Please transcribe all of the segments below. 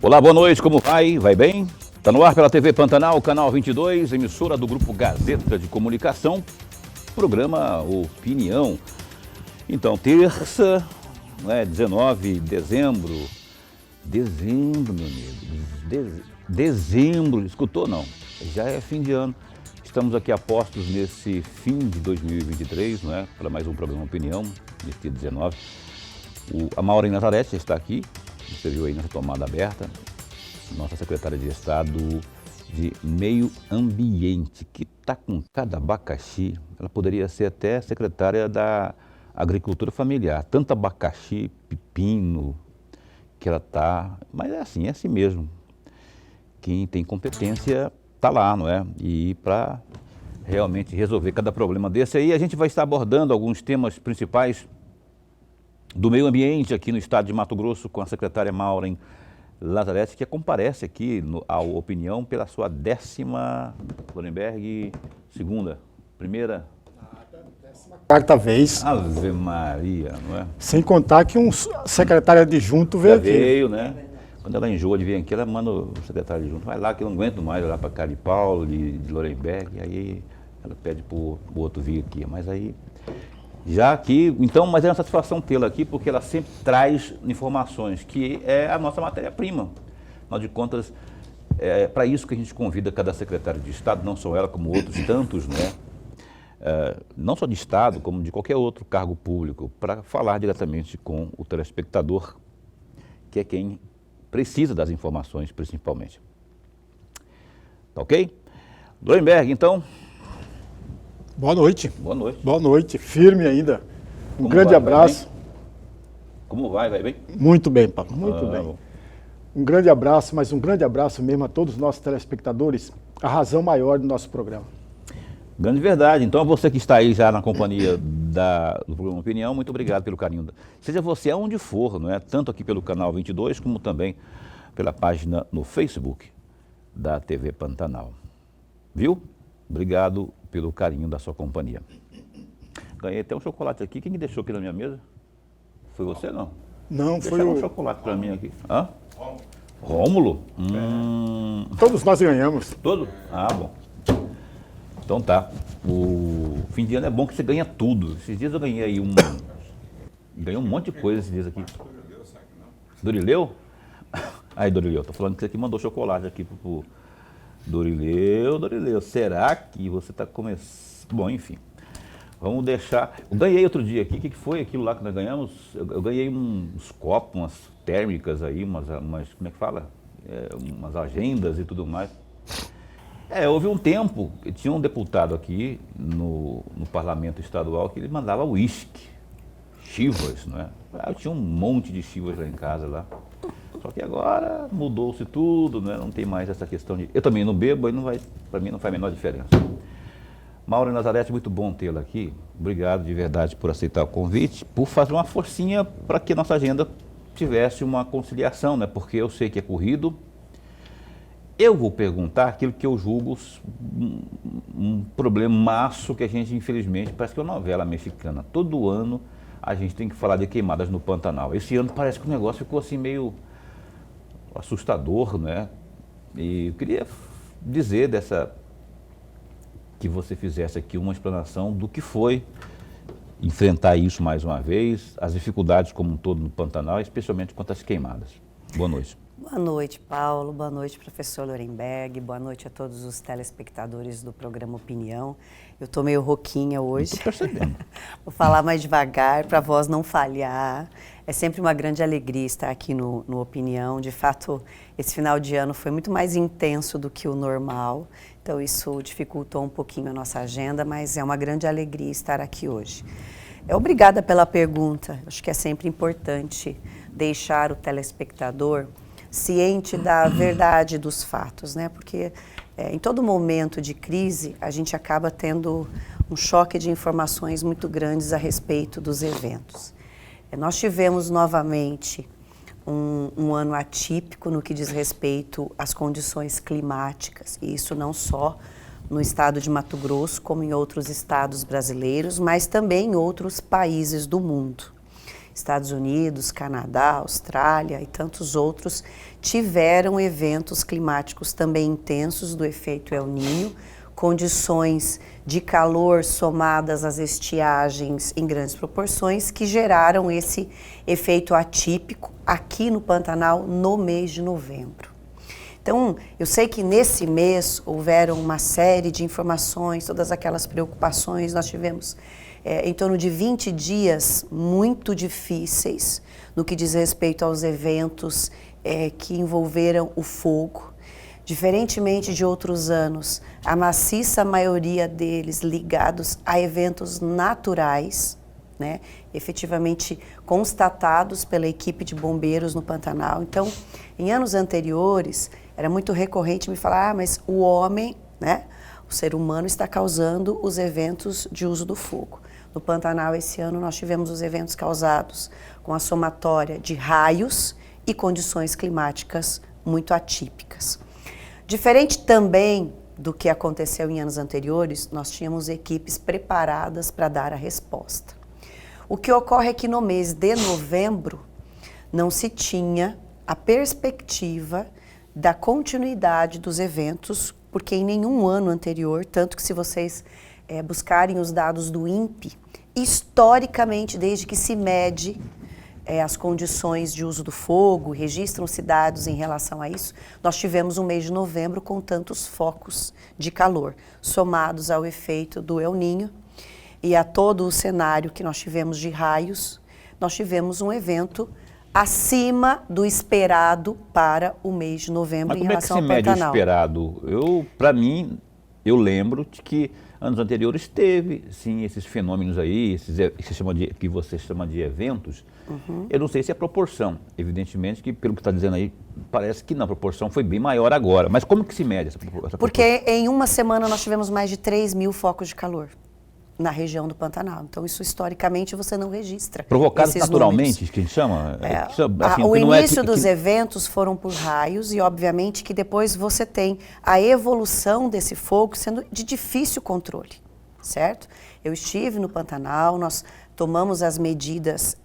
Olá, boa noite, como vai? Vai bem? Está no ar pela TV Pantanal, canal 22, emissora do Grupo Gazeta de Comunicação, programa Opinião. Então, terça, 19 de dezembro, meu amigo, dezembro, escutou não? Já é fim de ano. Estamos aqui apostos nesse fim de 2023, não é? Para mais um programa Opinião, nesse dia 19. A Maureen Nazareth já está aqui. Você viu aí nessa tomada aberta, nossa secretária de Estado de Meio Ambiente, que está com cada abacaxi, ela poderia ser até secretária da Agricultura Familiar, tanto abacaxi, pepino, que ela está, mas é assim mesmo. Quem tem competência está lá, não é? E para realmente resolver cada problema desse aí, a gente vai estar abordando alguns temas principais do meio ambiente aqui no estado de Mato Grosso com a secretária Maureen Nazareth, que comparece aqui à Opinião pela sua 10ª, Lorenberg, primeira... 4ª vez. Ave Maria, não é? Sem contar que um secretário adjunto veio aqui. Veio, né? Quando ela enjoa de vir aqui, ela manda o secretário adjunto, vai lá que eu não aguento mais, vai lá para Cari Paulo, de Lorenberg, aí ela pede para o outro vir aqui, mas aí... Já aqui, então, mas é uma satisfação tê-la aqui, porque ela sempre traz informações, que é a nossa matéria-prima. Afinal de contas, é para isso que a gente convida cada secretário de Estado, não só ela, como outros tantos, né? Não só de Estado, como de qualquer outro cargo público, para falar diretamente com o telespectador, que é quem precisa das informações, principalmente. Tá ok? Lorenberg, então... Boa noite. Boa noite. Boa noite. Firme ainda. Como grande abraço. Como vai? Vai bem? Muito bem, Paulo. Muito bem. Bom. Um grande abraço, mas um grande abraço mesmo a todos os nossos telespectadores, a razão maior do nosso programa. Grande verdade. Então, você que está aí já na companhia do programa Opinião, muito obrigado pelo carinho. Seja você aonde for, não é? Tanto aqui pelo canal 22, como também pela página no Facebook da TV Pantanal. Viu? Obrigado pelo carinho da sua companhia. Ganhei até um chocolate aqui. Quem que deixou aqui na minha mesa? Foi você, não? Não, foi um chocolate para mim aqui. Hã? Rômulo? Todos nós ganhamos. Todo? Ah, bom. Então tá. O fim de ano é bom que você ganha tudo. Esses dias eu ganhei aí ganhei um monte de coisa esses dias aqui. Dorileu? Aí, Dorileu, tô falando que você aqui mandou chocolate aqui pro Dorileu, será que você está começando? Bom, enfim, vamos deixar... Eu ganhei outro dia aqui, o que foi aquilo lá que nós ganhamos? Eu ganhei uns copos, umas térmicas aí, umas como é que fala? Umas agendas e tudo mais. Houve um tempo, tinha um deputado aqui no parlamento estadual que ele mandava uísque, Chivas, não é? Eu tinha um monte de Chivas lá em casa, lá. Só que agora mudou-se tudo, né? Não tem mais essa questão de... Eu também não bebo, aí para mim não faz a menor diferença. Maureen Nazareth, muito bom tê-la aqui. Obrigado de verdade por aceitar o convite, por fazer uma forcinha para que a nossa agenda tivesse uma conciliação, né? Porque eu sei que é corrido. Eu vou perguntar aquilo que eu julgo um problemaço que a gente, infelizmente, parece que é uma novela mexicana. Todo ano a gente tem que falar de queimadas no Pantanal. Esse ano parece que o negócio ficou assim meio... assustador, né? E eu queria dizer que você fizesse aqui uma explanação do que foi enfrentar isso mais uma vez, as dificuldades como um todo no Pantanal, especialmente quanto às queimadas. Boa noite. Boa noite, Paulo. Boa noite, professor Lorenberg. Boa noite a todos os telespectadores do programa Opinião. Eu estou meio rouquinha hoje. Estou percebendo. Vou falar mais devagar para a voz não falhar. É sempre uma grande alegria estar aqui no Opinião. De fato, esse final de ano foi muito mais intenso do que o normal. Então, isso dificultou um pouquinho a nossa agenda, mas é uma grande alegria estar aqui hoje. Obrigada pela pergunta. Acho que é sempre importante deixar o telespectador ciente da verdade dos fatos, né? Porque em todo momento de crise a gente acaba tendo um choque de informações muito grandes a respeito dos eventos. Nós tivemos novamente um ano atípico no que diz respeito às condições climáticas, e isso não só no estado de Mato Grosso, como em outros estados brasileiros, mas também em outros países do mundo. Estados Unidos, Canadá, Austrália e tantos outros tiveram eventos climáticos também intensos do efeito El Niño, condições de calor somadas às estiagens em grandes proporções que geraram esse efeito atípico aqui no Pantanal no mês de novembro. Então, eu sei que nesse mês houveram uma série de informações, todas aquelas preocupações, nós tivemos em torno de 20 dias muito difíceis no que diz respeito aos eventos que envolveram o fogo. Diferentemente de outros anos, a maciça maioria deles ligados a eventos naturais, né, efetivamente constatados pela equipe de bombeiros no Pantanal. Então, em anos anteriores, era muito recorrente me falar, mas o homem, né, o ser humano está causando os eventos de uso do fogo. No Pantanal, esse ano, nós tivemos os eventos causados com a somatória de raios e condições climáticas muito atípicas. Diferente também do que aconteceu em anos anteriores, nós tínhamos equipes preparadas para dar a resposta. O que ocorre é que no mês de novembro não se tinha a perspectiva da continuidade dos eventos, porque em nenhum ano anterior, tanto que se vocês buscarem os dados do INPE, historicamente, desde que se mede as condições de uso do fogo, registram-se dados em relação a isso, nós tivemos um mês de novembro com tantos focos de calor, somados ao efeito do El Niño e a todo o cenário que nós tivemos de raios, nós tivemos um evento acima do esperado para o mês de novembro em relação ao Pantanal. Mas como é que se mede o esperado? Para mim, eu lembro de que anos anteriores teve, sim, esses fenômenos aí, que você chama de eventos. Eu não sei se é proporção. Evidentemente que, pelo que está dizendo aí, parece que não, a proporção foi bem maior agora. Mas como que se mede essa proporção? Porque em uma semana nós tivemos mais de 3 mil focos de calor na região do Pantanal. Então, isso historicamente você não registra. Provocados naturalmente, que a gente chama? Assim, o início dos eventos foram por raios e, obviamente, que depois você tem a evolução desse fogo sendo de difícil controle, certo? Eu estive no Pantanal, nós tomamos as medidas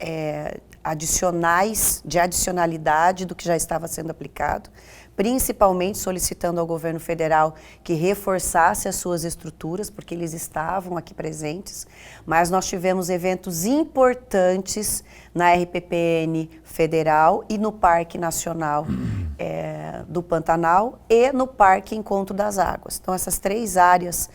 adicionais, de adicionalidade do que já estava sendo aplicado, principalmente solicitando ao governo federal que reforçasse as suas estruturas, porque eles estavam aqui presentes, mas nós tivemos eventos importantes na RPPN federal e no Parque Nacional do Pantanal e no Parque Encontro das Águas. Então, essas 3 áreas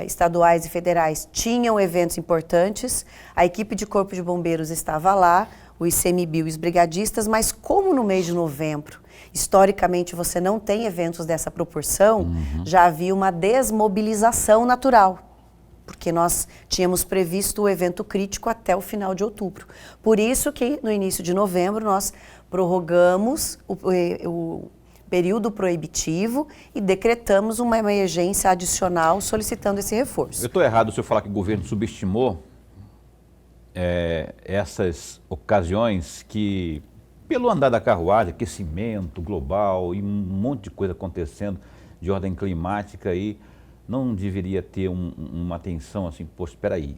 estaduais e federais tinham eventos importantes, a equipe de Corpo de Bombeiros estava lá, o ICMBio e os brigadistas, mas como no mês de novembro, historicamente você não tem eventos dessa proporção, já havia uma desmobilização natural, porque nós tínhamos previsto o evento crítico até o final de outubro. Por isso que no início de novembro nós prorrogamos o período proibitivo e decretamos uma emergência adicional solicitando esse reforço. Eu estou errado se eu falar que o governo subestimou essas ocasiões que, pelo andar da carruagem, aquecimento global e um monte de coisa acontecendo de ordem climática aí, não deveria ter uma atenção assim, poxa, espera aí.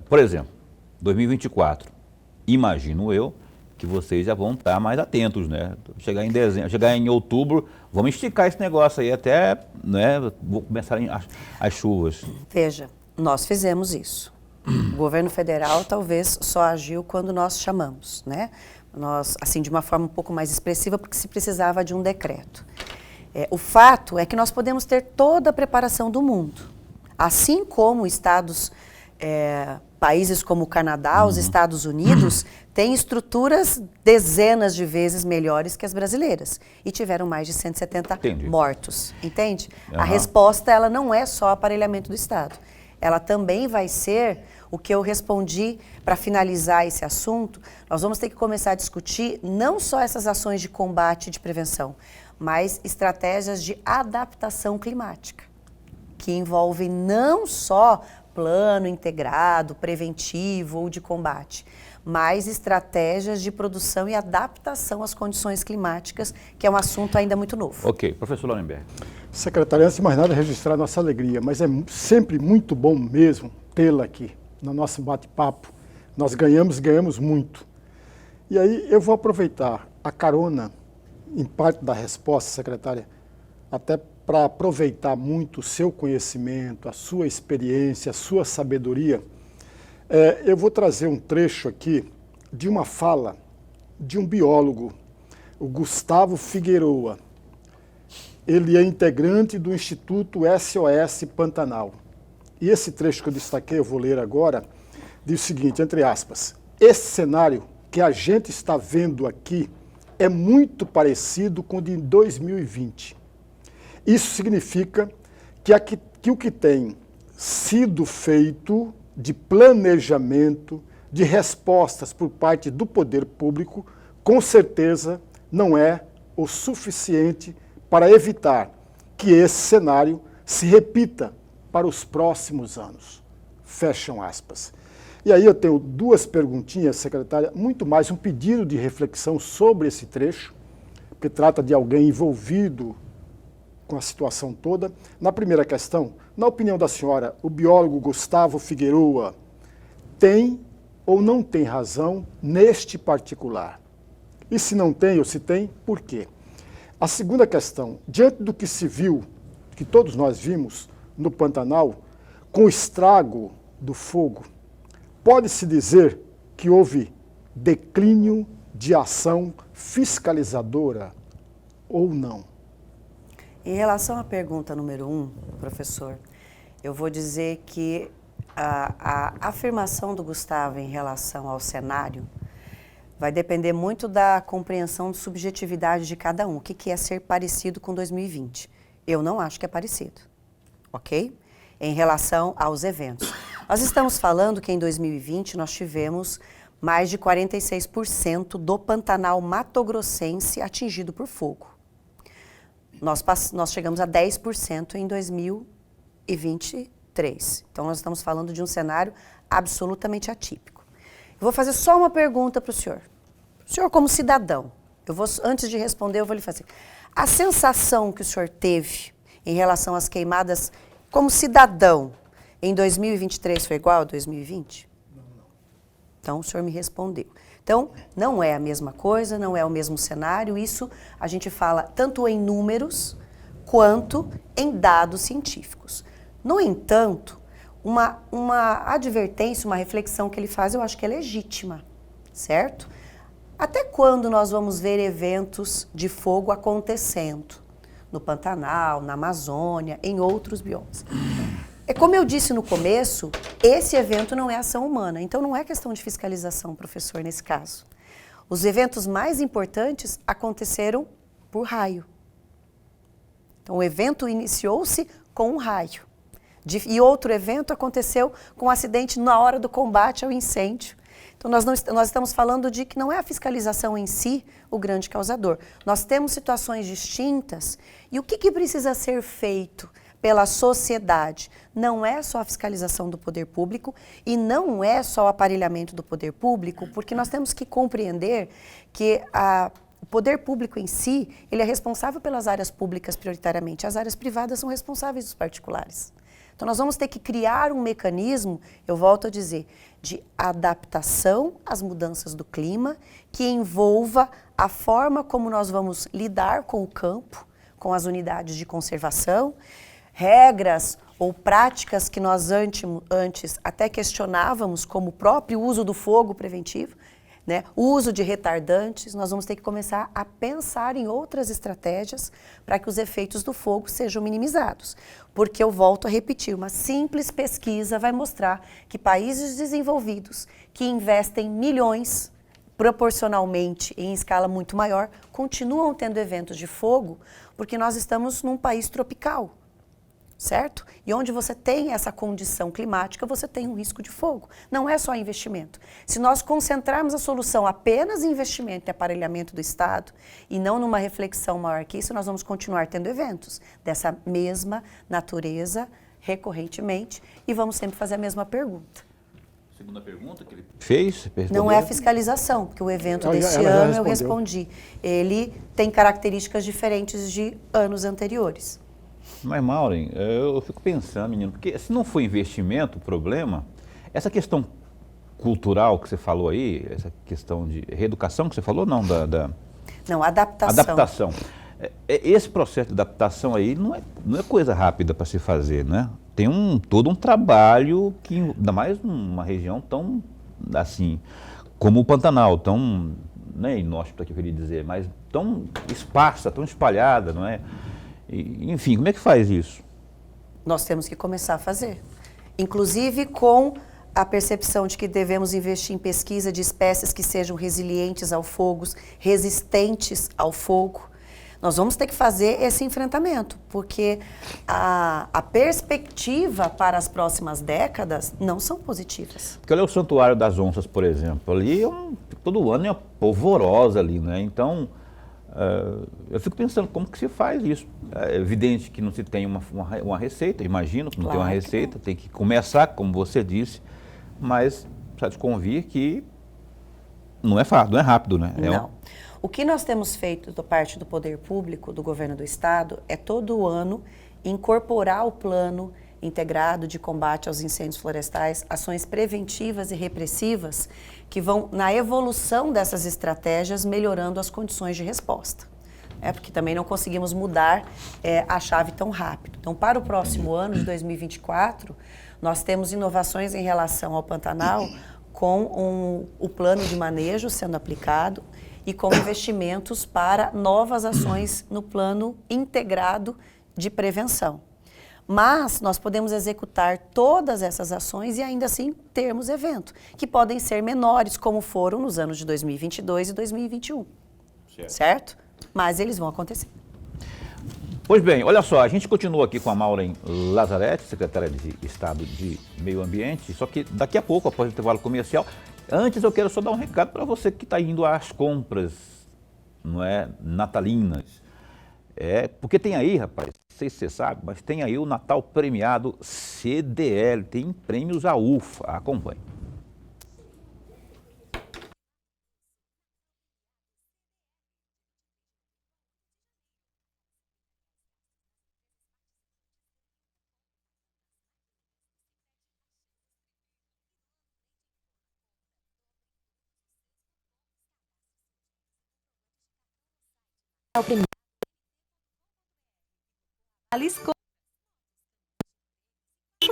Por exemplo, 2024, imagino eu que vocês já vão estar mais atentos, né? Chegar em dezembro, chegar em outubro, vamos esticar esse negócio aí até, né, vou começar as chuvas. Veja, nós fizemos isso. O governo federal talvez só agiu quando nós chamamos, né? Nós, assim, de uma forma um pouco mais expressiva, porque se precisava de um decreto. O fato é que nós podemos ter toda a preparação do mundo. Assim como estados, países como o Canadá, os Estados Unidos, têm estruturas dezenas de vezes melhores que as brasileiras. E tiveram mais de 170 mortos, entende? A resposta, ela não é só aparelhamento do Estado. Ela também vai ser o que eu respondi para finalizar esse assunto. Nós vamos ter que começar a discutir não só essas ações de combate e de prevenção, mas estratégias de adaptação climática, que envolvem não só plano integrado, preventivo ou de combate, mas estratégias de produção e adaptação às condições climáticas, que é um assunto ainda muito novo. Ok. Professor Laurenberg. Secretária, antes de mais nada, registrar nossa alegria, mas é sempre muito bom mesmo tê-la aqui no nosso bate-papo. Nós ganhamos muito. E aí eu vou aproveitar a carona, em parte da resposta, secretária, até para aproveitar muito o seu conhecimento, a sua experiência, a sua sabedoria. Eu vou trazer um trecho aqui de uma fala de um biólogo, o Gustavo Figueroa. Ele é integrante do Instituto SOS Pantanal. E esse trecho que eu destaquei, eu vou ler agora, diz o seguinte, entre aspas, esse cenário que a gente está vendo aqui é muito parecido com o de 2020. Isso significa que o que tem sido feito de planejamento, de respostas por parte do poder público, com certeza não é o suficiente para evitar que esse cenário se repita para os próximos anos. Fecham aspas. E aí eu tenho duas perguntinhas, secretária, muito mais um pedido de reflexão sobre esse trecho, porque trata de alguém envolvido com a situação toda. Na primeira questão, na opinião da senhora, o biólogo Gustavo Figueroa tem ou não tem razão neste particular? E se não tem ou se tem, por quê? A segunda questão, diante do que se viu, que todos nós vimos no Pantanal, com o estrago do fogo, pode-se dizer que houve declínio de ação fiscalizadora ou não? Em relação à pergunta número 1, professor, eu vou dizer que a afirmação do Gustavo em relação ao cenário vai depender muito da compreensão de subjetividade de cada um. O que é ser parecido com 2020? Eu não acho que é parecido, ok? Em relação aos eventos. Nós estamos falando que em 2020 nós tivemos mais de 46% do Pantanal matogrossense atingido por fogo. Nós chegamos a 10% em 2023. Então, nós estamos falando de um cenário absolutamente atípico. Eu vou fazer só uma pergunta para o senhor. O senhor, como cidadão, antes de responder, eu vou lhe fazer. A sensação que o senhor teve em relação às queimadas como cidadão em 2023 foi igual a 2020? Não. Então, o senhor me respondeu. Então, não é a mesma coisa, não é o mesmo cenário, isso a gente fala tanto em números quanto em dados científicos. No entanto, uma advertência, uma reflexão que ele faz, eu acho que é legítima, certo? Até quando nós vamos ver eventos de fogo acontecendo? No Pantanal, na Amazônia, em outros biomas. É como eu disse no começo, esse evento não é ação humana, então não é questão de fiscalização, professor, nesse caso. Os eventos mais importantes aconteceram por raio. Então o evento iniciou-se com um raio. E outro evento aconteceu com um acidente na hora do combate ao incêndio. Então nós estamos falando de que não é a fiscalização em si o grande causador. Nós temos situações distintas e o que precisa ser feito pela sociedade? Não é só a fiscalização do poder público e não é só o aparelhamento do poder público, porque nós temos que compreender que o poder público em si, ele é responsável pelas áreas públicas prioritariamente, as áreas privadas são responsáveis dos particulares. Então nós vamos ter que criar um mecanismo, eu volto a dizer, de adaptação às mudanças do clima, que envolva a forma como nós vamos lidar com o campo, com as unidades de conservação, regras ou práticas que nós antes até questionávamos, como o próprio uso do fogo preventivo, né? O uso de retardantes, nós vamos ter que começar a pensar em outras estratégias para que os efeitos do fogo sejam minimizados. Porque eu volto a repetir, uma simples pesquisa vai mostrar que países desenvolvidos que investem milhões proporcionalmente em escala muito maior, continuam tendo eventos de fogo, porque nós estamos num país tropical. Certo? E onde você tem essa condição climática, você tem um risco de fogo. Não é só investimento. Se nós concentrarmos a solução apenas em investimento e aparelhamento do Estado e não numa reflexão maior que isso, nós vamos continuar tendo eventos dessa mesma natureza recorrentemente e vamos sempre fazer a mesma pergunta. Segunda pergunta que ele fez? Não é a fiscalização, porque o evento desse ano eu respondi. Ele tem características diferentes de anos anteriores. Mas, Maureen, eu fico pensando, menino, porque se não for investimento o problema, essa questão cultural que você falou aí, essa questão de reeducação que você falou, não, Não, adaptação. adaptação. Esse processo de adaptação aí não é coisa rápida para se fazer, né? Tem todo um trabalho que, ainda mais numa região tão, assim, como o Pantanal, tão, né, inóspita que eu queria dizer, mas tão esparsa, tão espalhada, não é? Enfim, como é que faz isso? Nós temos que começar a fazer. Inclusive com a percepção de que devemos investir em pesquisa de espécies que sejam resilientes ao fogo, resistentes ao fogo. Nós vamos ter que fazer esse enfrentamento, porque a perspectiva para as próximas décadas não são positivas. Porque olha o Santuário das Onças, por exemplo, ali todo ano é uma polvorosa ali, né? Então, eu fico pensando como que se faz isso. É evidente que não se tem uma receita, imagino que não tem uma receita, tem que começar, como você disse, mas precisa de convir que não é fácil, não é rápido, né? Não. O que nós temos feito da parte do poder público, do governo do estado, é todo ano incorporar o plano integrado de combate aos incêndios florestais, ações preventivas e repressivas que vão na evolução dessas estratégias, melhorando as condições de resposta. Porque também não conseguimos mudar a chave tão rápido. Então, para o próximo ano de 2024, nós temos inovações em relação ao Pantanal com o plano de manejo sendo aplicado e com investimentos para novas ações no plano integrado de prevenção. Mas nós podemos executar todas essas ações e ainda assim termos eventos, que podem ser menores, como foram nos anos de 2022 e 2021, certo? Mas eles vão acontecer. Pois bem, olha só, a gente continua aqui com a Maureen Lazzaretti, secretária de Estado de Meio Ambiente, só que daqui a pouco, após o intervalo comercial, antes eu quero só dar um recado para você que está indo às compras, não é, natalinas. Porque tem aí, rapaz, não sei se você sabe, mas tem aí o Natal premiado CDL, tem prêmios à UFA, acompanhe.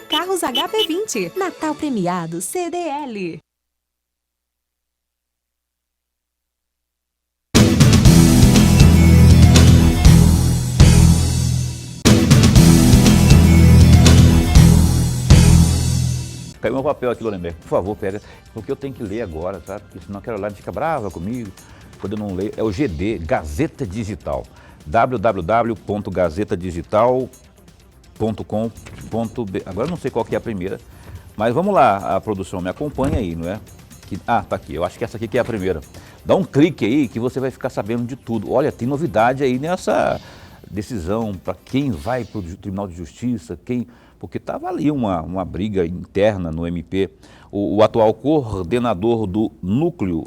Carros HB20, Natal premiado CDL. Caiu meu papel aqui, Lorenberg, por favor, pega, porque eu tenho que ler agora, sabe? Porque senão aquela lá fica brava comigo, quando eu não leio. É o GD, Gazeta Digital, www.gazetadigital.com.br. Agora eu não sei qual que é a primeira, mas vamos lá, a produção me acompanha aí, não é? Tá aqui, eu acho que essa aqui que é a primeira. Dá um clique aí que você vai ficar sabendo de tudo. Olha, tem novidade aí nessa decisão para quem vai para o Tribunal de Justiça, porque estava ali uma briga interna no MP. O atual coordenador do Núcleo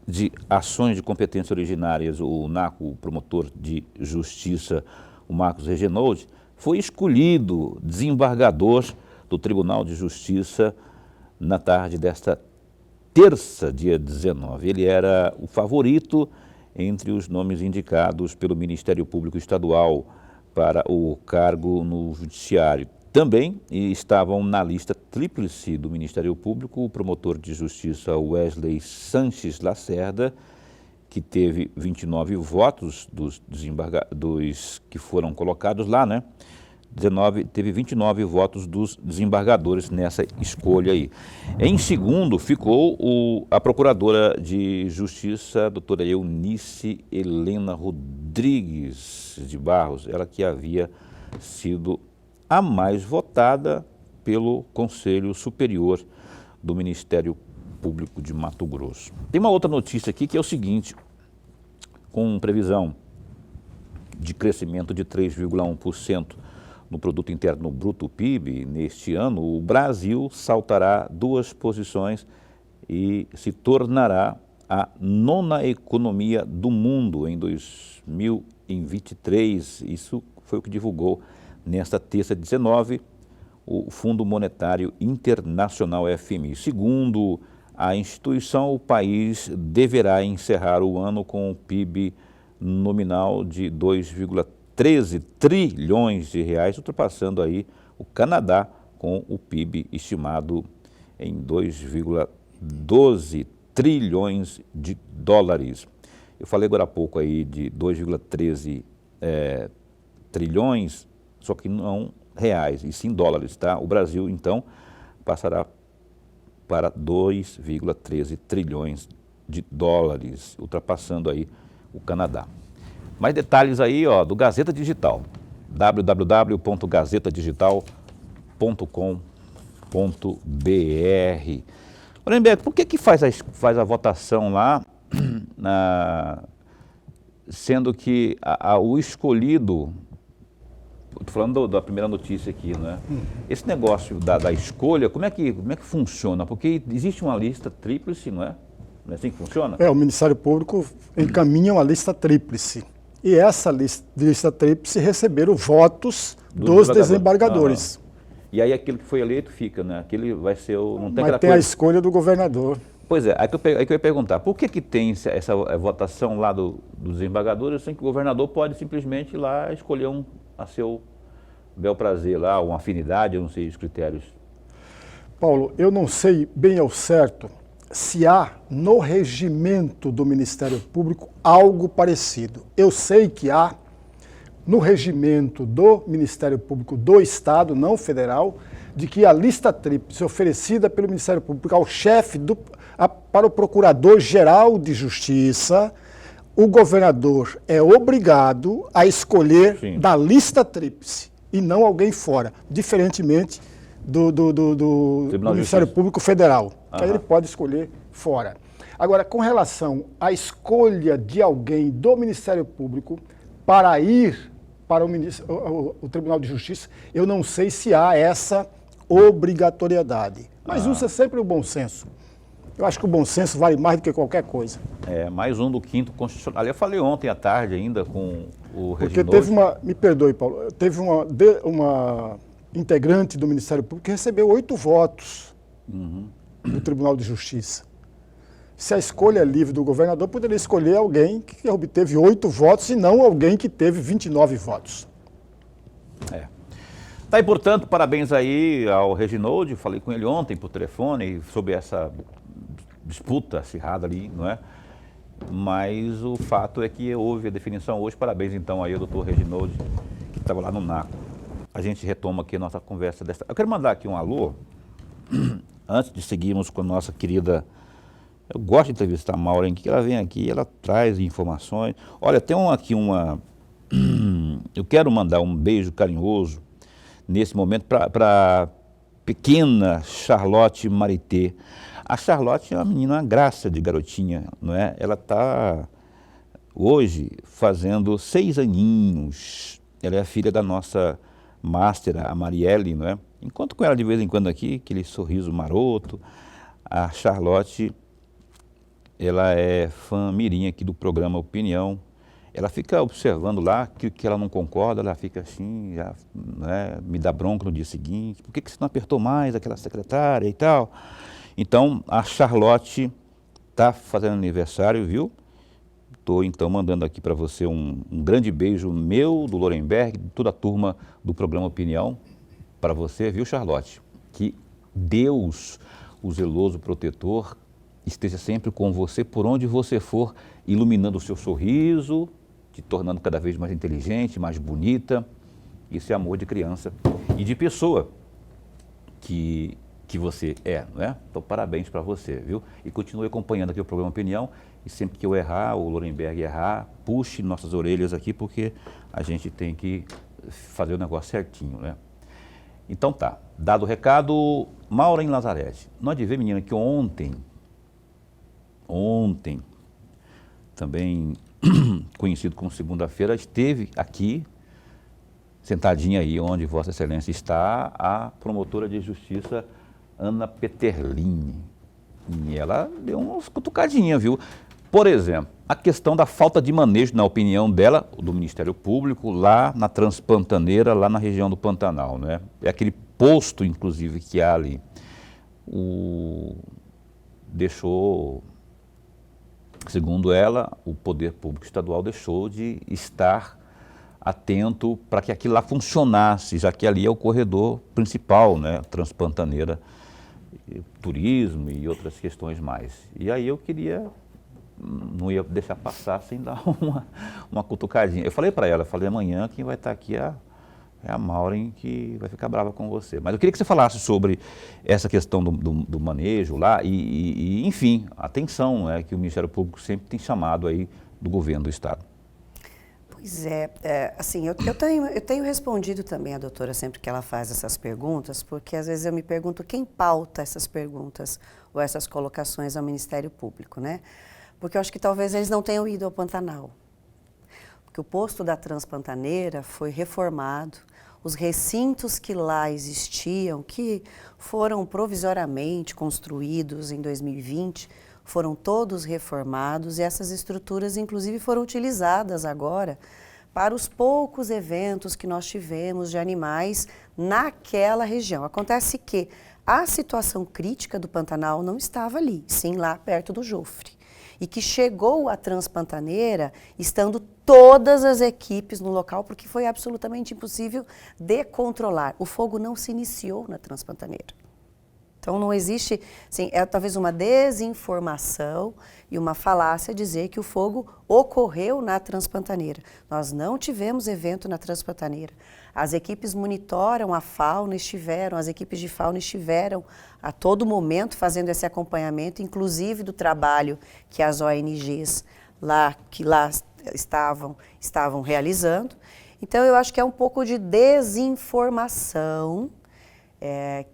de Ações de Competências Originárias, o NACO, o promotor de justiça, o Marcos Regenoldi, foi escolhido desembargador do Tribunal de Justiça na tarde desta terça, dia 19. Ele era o favorito entre os nomes indicados pelo Ministério Público Estadual para o cargo no Judiciário. Também estavam na lista tríplice do Ministério Público o promotor de justiça Wesley Sanches Lacerda, que teve 29 votos dos que foram colocados lá, né? Teve 29 votos dos desembargadores nessa escolha aí. Em segundo ficou a procuradora de justiça, doutora Eunice Helena Rodrigues de Barros, ela que havia sido a mais votada pelo Conselho Superior do Ministério Público de Mato Grosso. Tem uma outra notícia aqui que é o seguinte, com previsão de crescimento de 3,1% no Produto Interno Bruto PIB neste ano, o Brasil saltará 2 posições e se tornará a 9ª economia do mundo em 2023. Isso foi o que divulgou nesta terça 19, o Fundo Monetário Internacional FMI. Segundo a instituição, o país deverá encerrar o ano com um PIB nominal de 2,13 trilhões de reais, ultrapassando aí o Canadá com o PIB estimado em 2,12 trilhões de dólares. Eu falei agora há pouco aí de 2,13 trilhões, só que não reais, e sim dólares, tá? O Brasil, então, passará para 2,13 trilhões de dólares, ultrapassando aí o Canadá. Mais detalhes aí, ó, do Gazeta Digital, www.gazetadigital.com.br. Orenberg, por que faz a votação lá, sendo que o escolhido, estou falando da primeira notícia aqui, né? Esse negócio da escolha, como é que funciona? Porque existe uma lista tríplice, não é? Não é assim que funciona? O Ministério Público encaminha uma lista tríplice. E essa lista tríplice receberam votos dos desembargadores. E aí aquele que foi eleito fica, né? Aquele vai ser o... Não tem Mas tem a escolha do governador. Pois é, aí que eu ia perguntar, por que tem essa votação lá dos desembargadores, sem que o governador pode simplesmente ir lá escolher a seu bel prazer lá, uma afinidade, eu não sei os critérios? Paulo, eu não sei bem ao certo se há no regimento do Ministério Público algo parecido. Eu sei que há no regimento do Ministério Público do Estado, não federal, de que a lista tríplice oferecida pelo Ministério Público ao chefe para o Procurador-Geral de Justiça, o governador é obrigado a escolher da lista tríplice e não alguém fora, diferentemente do Ministério Público Federal, que aí ele pode escolher fora. Agora, com relação à escolha de alguém do Ministério Público para ir para o Tribunal de Justiça, eu não sei se há essa obrigatoriedade. Mas usa sempre o bom senso. Eu acho que o bom senso vale mais do que qualquer coisa. Mais um do 5º Constitucional. Ali eu falei ontem à tarde ainda com o Reginaldo. Porque teve me perdoe, Paulo, teve uma integrante do Ministério Público que recebeu 8 votos do Tribunal de Justiça. Se a escolha é livre do governador, poderia escolher alguém que obteve 8 votos e não alguém que teve 29 votos. Tá aí, portanto, parabéns aí ao Reginaldo, falei com ele ontem por telefone sobre essa disputa acirrada ali, não é? Mas o fato é que houve a definição hoje. Parabéns então aí ao doutor Reginaldo, que estava lá no NACO. A gente retoma aqui a nossa conversa desta. Eu quero mandar aqui um alô, antes de seguirmos com a nossa querida... Eu gosto de entrevistar a Maureen, que ela vem aqui, ela traz informações. Olha, tem aqui uma... Eu quero mandar um beijo carinhoso nesse momento para pequena Charlotte Marité. A Charlotte é uma menina, uma graça de garotinha, não é? Ela está hoje fazendo 6 aninhos. Ela é a filha da nossa master, a Marielle, não é? Encontro com ela de vez em quando aqui, aquele sorriso maroto. A Charlotte, ela é fã mirim aqui do programa Opinião. Ela fica observando lá que ela não concorda, ela fica assim, já, né, me dá bronca no dia seguinte. Por que você não apertou mais aquela secretária e tal? Então, a Charlotte está fazendo aniversário, viu? Estou, então, mandando aqui para você um grande beijo meu, do Lorenberg, de toda a turma do programa Opinião, para você, viu, Charlotte? Que Deus, o zeloso protetor, esteja sempre com você, por onde você for, iluminando o seu sorriso, te tornando cada vez mais inteligente, mais bonita. Isso é amor de criança e de pessoa que você é, não é? Então, parabéns para você, viu? E continue acompanhando aqui o programa Opinião. E sempre que eu errar, o Lorenberg errar, puxe nossas orelhas aqui, porque a gente tem que fazer o negócio certinho, né? Então tá, dado o recado, Maureen Lazarete. Não há de ver, menina, que ontem, também conhecido como segunda-feira, esteve aqui, sentadinha aí onde Vossa Excelência está, a promotora de justiça Ana Peterlini. E ela deu umas cutucadinhas, viu? Por exemplo, a questão da falta de manejo, na opinião dela, do Ministério Público, lá na Transpantaneira, lá na região do Pantanal, né? É aquele posto, inclusive, que há ali. deixou, segundo ela, o poder público estadual deixou de estar atento para que aquilo lá funcionasse, já que ali é o corredor principal, né, Transpantaneira, turismo e outras questões mais. E aí eu queria, não ia deixar passar sem dar uma cutucadinha. Eu falei para ela, falei, amanhã quem vai estar aqui é a Maureen, que vai ficar brava com você. Mas eu queria que você falasse sobre essa questão do manejo lá e, enfim, a atenção, né, que o Ministério Público sempre tem chamado aí do governo do Estado. Pois é, assim, eu tenho respondido também a doutora sempre que ela faz essas perguntas, porque às vezes eu me pergunto quem pauta essas perguntas ou essas colocações ao Ministério Público, né? Porque eu acho que talvez eles não tenham ido ao Pantanal. Porque o posto da Transpantaneira foi reformado, os recintos que lá existiam, que foram provisoriamente construídos em 2020, foram todos reformados e essas estruturas, inclusive, foram utilizadas agora para os poucos eventos que nós tivemos de animais naquela região. Acontece que a situação crítica do Pantanal não estava ali, sim lá perto do Jofre. E que chegou à Transpantaneira estando todas as equipes no local, porque foi absolutamente impossível de controlar. O fogo não se iniciou na Transpantaneira. Então não existe, assim, é talvez uma desinformação e uma falácia dizer que o fogo ocorreu na Transpantaneira. Nós não tivemos evento na Transpantaneira. As equipes monitoram a fauna, as equipes de fauna estiveram a todo momento fazendo esse acompanhamento, inclusive do trabalho que as ONGs lá estavam realizando. Então eu acho que é um pouco de desinformação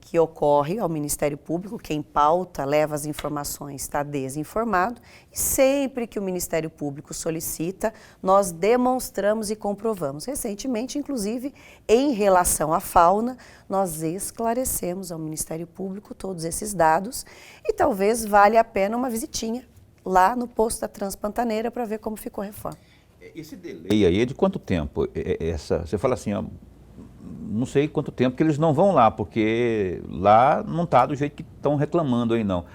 que ocorre ao Ministério Público. Quem pauta, leva as informações, está desinformado. E sempre que o Ministério Público solicita, nós demonstramos e comprovamos. Recentemente, inclusive, em relação à fauna, nós esclarecemos ao Ministério Público todos esses dados e talvez valha a pena uma visitinha lá no posto da Transpantaneira para ver como ficou a reforma. Esse delay aí é de quanto tempo? Você fala assim, ó, não sei quanto tempo que eles não vão lá, porque lá não está do jeito que estão reclamando aí não.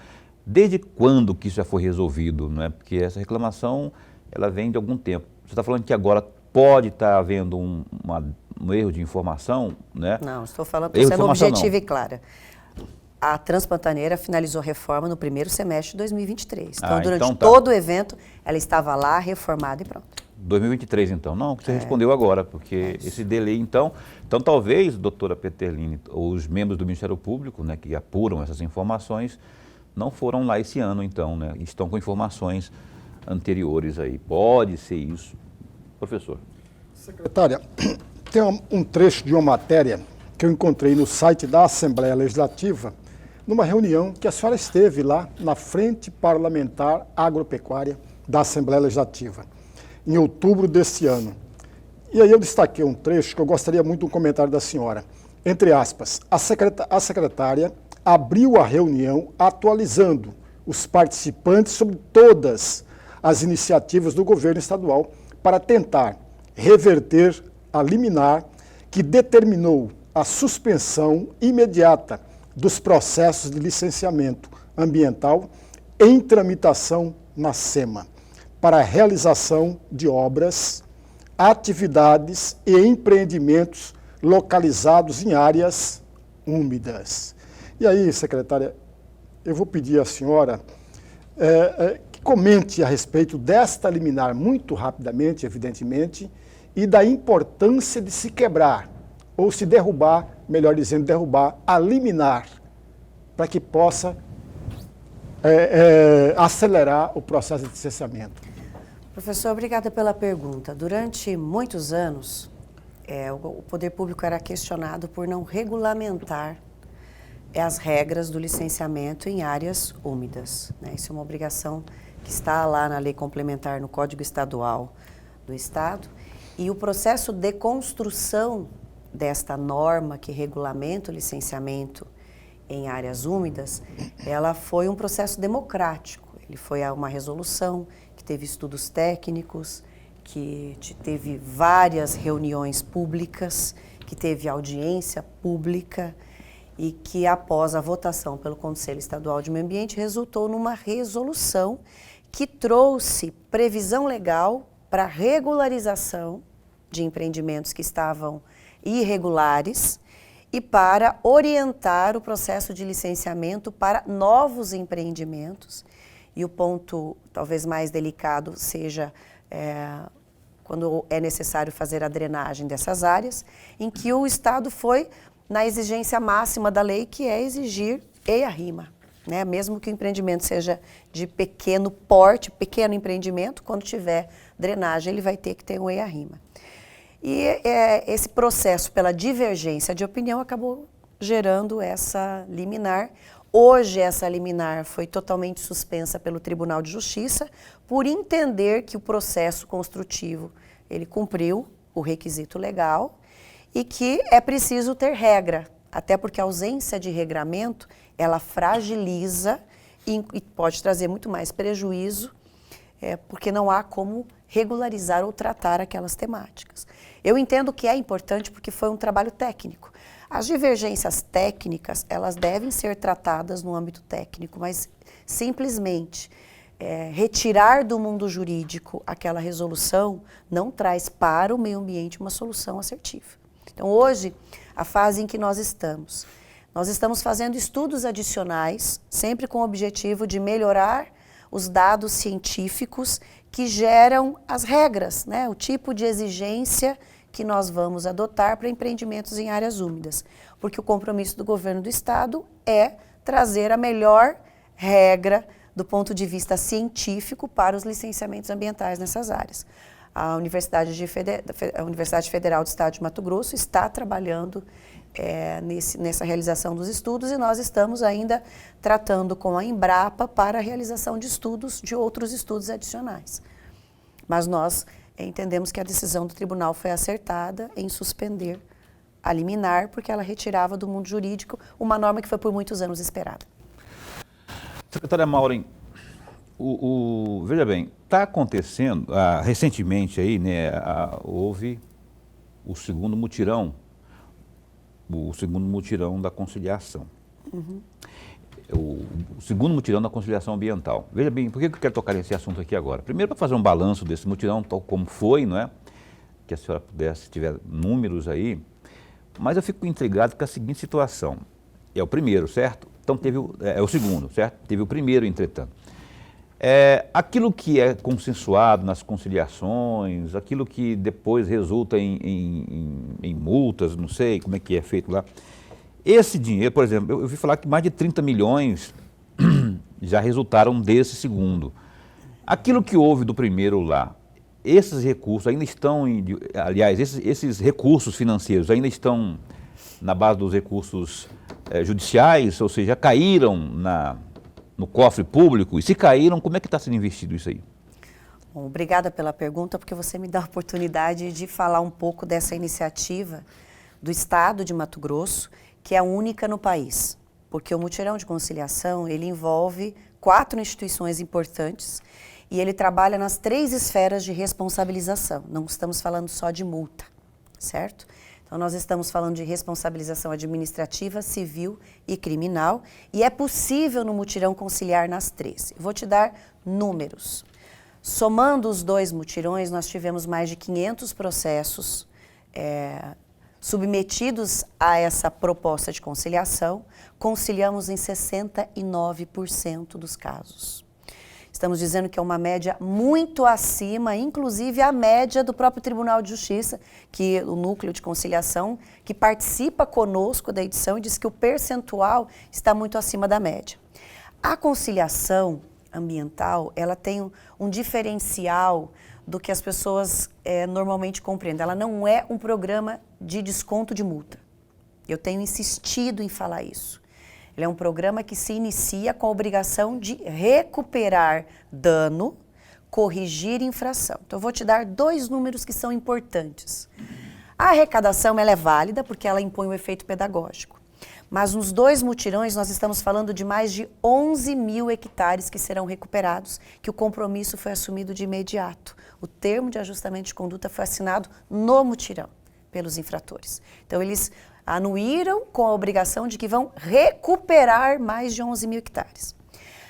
Desde quando que isso já foi resolvido, não é? Porque essa reclamação, ela vem de algum tempo. Você está falando que agora pode estar havendo um erro de informação, né? Não, estou sendo objetiva e clara. A Transpantaneira finalizou a reforma no primeiro semestre de 2023. Então, durante todo o evento, ela estava lá, reformada e pronto. 2023, então. Não, você respondeu agora, porque esse delay, então talvez, doutora Peterlini, os membros do Ministério Público, né, que apuram essas informações, não foram lá esse ano, então, né, estão com informações anteriores aí. Pode ser isso. Professor. Secretária, tem um trecho de uma matéria que eu encontrei no site da Assembleia Legislativa, numa reunião que a senhora esteve lá na Frente Parlamentar Agropecuária da Assembleia Legislativa, em outubro desse ano. E aí eu destaquei um trecho que eu gostaria muito de um comentário da senhora. Entre aspas, a secretária abriu a reunião atualizando os participantes sobre todas as iniciativas do governo estadual para tentar reverter a liminar que determinou a suspensão imediata dos processos de licenciamento ambiental em tramitação na SEMA, para a realização de obras, atividades e empreendimentos localizados em áreas úmidas. E aí, secretária, eu vou pedir à senhora que comente a respeito desta liminar muito rapidamente, evidentemente, e da importância de se quebrar, ou se derrubar, melhor dizendo, derrubar a liminar, para que possa acelerar o processo de licenciamento. Professor, obrigada pela pergunta. Durante muitos anos, o poder público era questionado por não regulamentar as regras do licenciamento em áreas úmidas, né? Isso é uma obrigação que está lá na lei complementar, no Código Estadual do Estado. E o processo de construção desta norma que regulamenta o licenciamento em áreas úmidas, ela foi um processo democrático. Ele foi uma resolução que teve estudos técnicos, que teve várias reuniões públicas, que teve audiência pública e que após a votação pelo Conselho Estadual de Meio Ambiente resultou numa resolução que trouxe previsão legal para regularização de empreendimentos que estavam irregulares e para orientar o processo de licenciamento para novos empreendimentos. E o ponto talvez mais delicado seja quando é necessário fazer a drenagem dessas áreas, em que o Estado foi na exigência máxima da lei, que é exigir EIA-RIMA, né? Mesmo que o empreendimento seja de pequeno porte, pequeno empreendimento, quando tiver drenagem, ele vai ter que ter um EIA-RIMA. E esse processo pela divergência de opinião acabou gerando essa liminar. Hoje essa liminar foi totalmente suspensa pelo Tribunal de Justiça por entender que o processo construtivo ele cumpriu o requisito legal e que é preciso ter regra, até porque a ausência de regramento ela fragiliza e pode trazer muito mais prejuízo, porque não há como regularizar ou tratar aquelas temáticas. Eu entendo que é importante porque foi um trabalho técnico. As divergências técnicas, elas devem ser tratadas no âmbito técnico, mas simplesmente retirar do mundo jurídico aquela resolução não traz para o meio ambiente uma solução assertiva. Então, hoje, a fase em que nós estamos fazendo estudos adicionais, sempre com o objetivo de melhorar os dados científicos que geram as regras, né? O tipo de exigência que nós vamos adotar para empreendimentos em áreas úmidas. Porque o compromisso do governo do estado é trazer a melhor regra do ponto de vista científico para os licenciamentos ambientais nessas áreas. A Universidade Federal do Estado de Mato Grosso está trabalhando nessa realização dos estudos e nós estamos ainda tratando com a Embrapa para a realização de estudos, de outros estudos adicionais. Mas nós entendemos que a decisão do tribunal foi acertada em suspender a liminar, porque ela retirava do mundo jurídico uma norma que foi por muitos anos esperada. Secretária Maureen, veja bem, está acontecendo, recentemente aí, né, houve o segundo mutirão da conciliação. Uhum. O segundo mutirão da conciliação ambiental. Veja bem, por que eu quero tocar nesse assunto aqui agora? Primeiro, para fazer um balanço desse mutirão, tal como foi, não é? Que a senhora pudesse, se tiver números aí. Mas eu fico intrigado com a seguinte situação. É o primeiro, certo? Então teve o segundo, certo? Teve o primeiro, entretanto. Aquilo que é consensuado nas conciliações, aquilo que depois resulta em multas, não sei como é que é feito lá. Esse dinheiro, por exemplo, eu ouvi falar que mais de 30 milhões já resultaram desse segundo. Aquilo que houve do primeiro lá, esses recursos ainda estão, aliás, esses recursos financeiros ainda estão na base dos recursos judiciais, ou seja, caíram no cofre público, e se caíram, como é que está sendo investido isso aí? Bom, obrigada pela pergunta, porque você me dá a oportunidade de falar um pouco dessa iniciativa do Estado de Mato Grosso, que é a única no país, porque o mutirão de conciliação, ele envolve 4 instituições importantes e ele trabalha nas 3 esferas de responsabilização, não estamos falando só de multa, certo? Então, nós estamos falando de responsabilização administrativa, civil e criminal, e é possível no mutirão conciliar nas 3. Eu vou te dar números. Somando os 2 mutirões, nós tivemos mais de 500 processos submetidos a essa proposta de conciliação, conciliamos em 69% dos casos. Estamos dizendo que é uma média muito acima, inclusive a média do próprio Tribunal de Justiça, que o núcleo de conciliação, que participa conosco da edição, diz que o percentual está muito acima da média. A conciliação ambiental, ela tem um diferencial do que as pessoas normalmente compreendem. Ela não é um programa de desconto de multa. Eu tenho insistido em falar isso. Ele é um programa que se inicia com a obrigação de recuperar dano, corrigir infração. Então, eu vou te dar 2 números que são importantes. A arrecadação ela é válida porque ela impõe o efeito pedagógico. Mas nos 2 mutirões nós estamos falando de mais de 11 mil hectares que serão recuperados, que o compromisso foi assumido de imediato. O termo de ajustamento de conduta foi assinado no mutirão pelos infratores. Então eles anuíram com a obrigação de que vão recuperar mais de 11 mil hectares.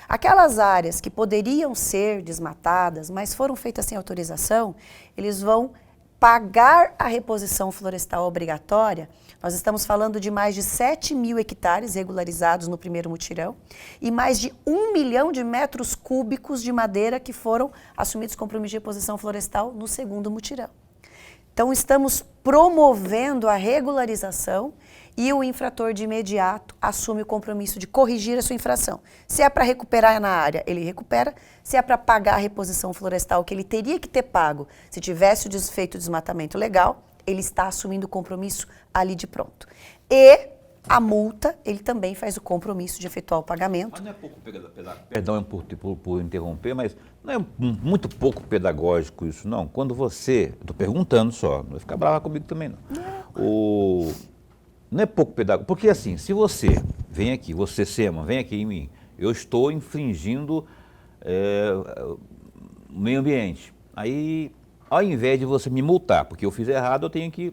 Aquelas áreas que poderiam ser desmatadas, mas foram feitas sem autorização, eles vão pagar a reposição florestal obrigatória. Nós estamos falando de mais de 7 mil hectares regularizados no primeiro mutirão e mais de 1 milhão de metros cúbicos de madeira que foram assumidos compromissos de reposição florestal no segundo mutirão. Então, estamos promovendo a regularização e o infrator de imediato assume o compromisso de corrigir a sua infração. Se é para recuperar na área, ele recupera. Se é para pagar a reposição florestal que ele teria que ter pago se tivesse feito o desmatamento legal, ele está assumindo o compromisso ali de pronto. E a multa, ele também faz o compromisso de efetuar o pagamento. Mas não é pouco perdão por interromper, mas não é muito pouco pedagógico isso, não? Quando você, estou perguntando só, não vai ficar brava comigo também, não. Não é pouco pedagógico, porque assim, se você vem aqui, você, SEMA, vem aqui em mim, eu estou infringindo o meio ambiente. Aí, ao invés de você me multar, porque eu fiz errado, eu tenho que,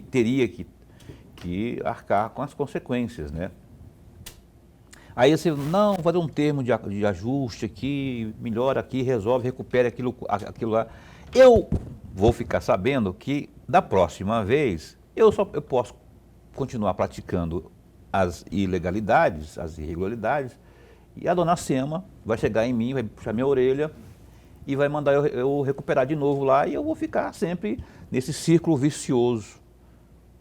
teria que arcar com as consequências, né? Aí você, não, vou fazer um termo de ajuste aqui, melhora aqui, resolve, recupera aquilo lá. Eu vou ficar sabendo que, da próxima vez, eu posso continuar praticando as ilegalidades, as irregularidades, e a dona SEMA vai chegar em mim, vai puxar minha orelha e vai mandar eu recuperar de novo lá, e eu vou ficar sempre nesse círculo vicioso.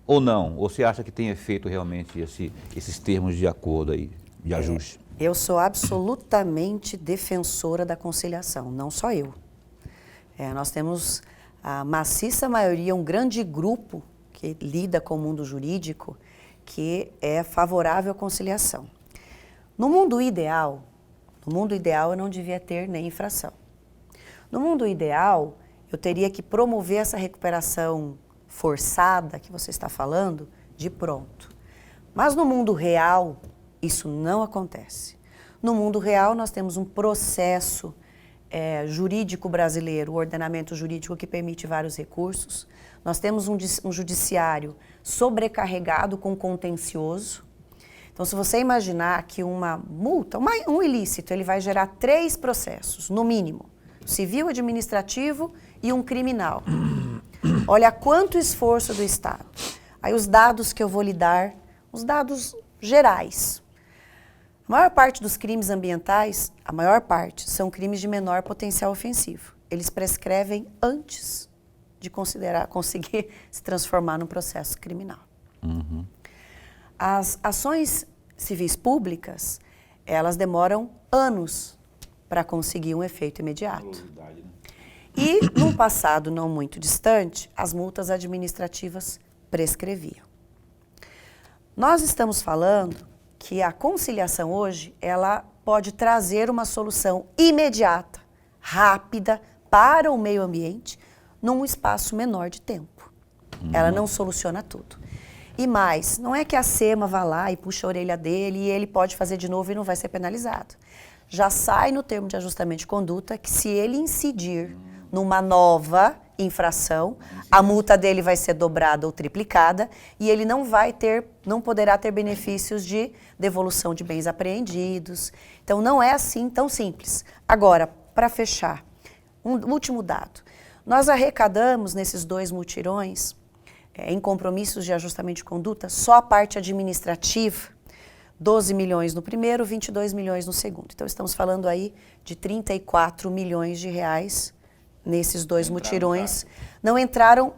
Ou não? Ou você acha que tem efeito realmente esses termos de acordo aí, de ajuste? Eu sou absolutamente defensora da conciliação, não só eu. Nós temos a maciça maioria, um grande grupo que lida com o mundo jurídico, que é favorável à conciliação. No mundo ideal eu não devia ter nem infração. No mundo ideal, eu teria que promover essa recuperação forçada que você está falando de pronto. Mas no mundo real, isso não acontece. No mundo real, nós temos um processo jurídico brasileiro, o ordenamento jurídico que permite vários recursos. Nós temos um judiciário sobrecarregado com contencioso. Então, se você imaginar que uma multa, um ilícito, ele vai gerar 3 processos, no mínimo, civil, administrativo e um criminal. Olha quanto esforço do Estado. Aí os dados que eu vou lhe dar, os dados gerais. A maior parte dos crimes ambientais, a maior parte, são crimes de menor potencial ofensivo. Eles prescrevem antes de conseguir se transformar num processo criminal. Uhum. As ações civis públicas, elas demoram anos para conseguir um efeito imediato. E, num passado não muito distante, as multas administrativas prescreviam. Nós estamos falando que a conciliação hoje, ela pode trazer uma solução imediata, rápida, para o meio ambiente, num espaço menor de tempo. Ela não soluciona tudo. E mais, não é que a SEMA vá lá e puxa a orelha dele e ele pode fazer de novo e não vai ser penalizado. Já sai no termo de ajustamento de conduta que se ele incidir numa nova infração, a multa dele vai ser dobrada ou triplicada e ele não poderá ter benefícios de devolução de bens apreendidos. Então não é assim tão simples. Agora, para fechar, um último dado. Nós arrecadamos nesses 2 mutirões, em compromissos de ajustamento de conduta, só a parte administrativa, 12 milhões no primeiro, 22 milhões no segundo. Então estamos falando aí de 34 milhões de reais nesses 2 mutirões. Não entraram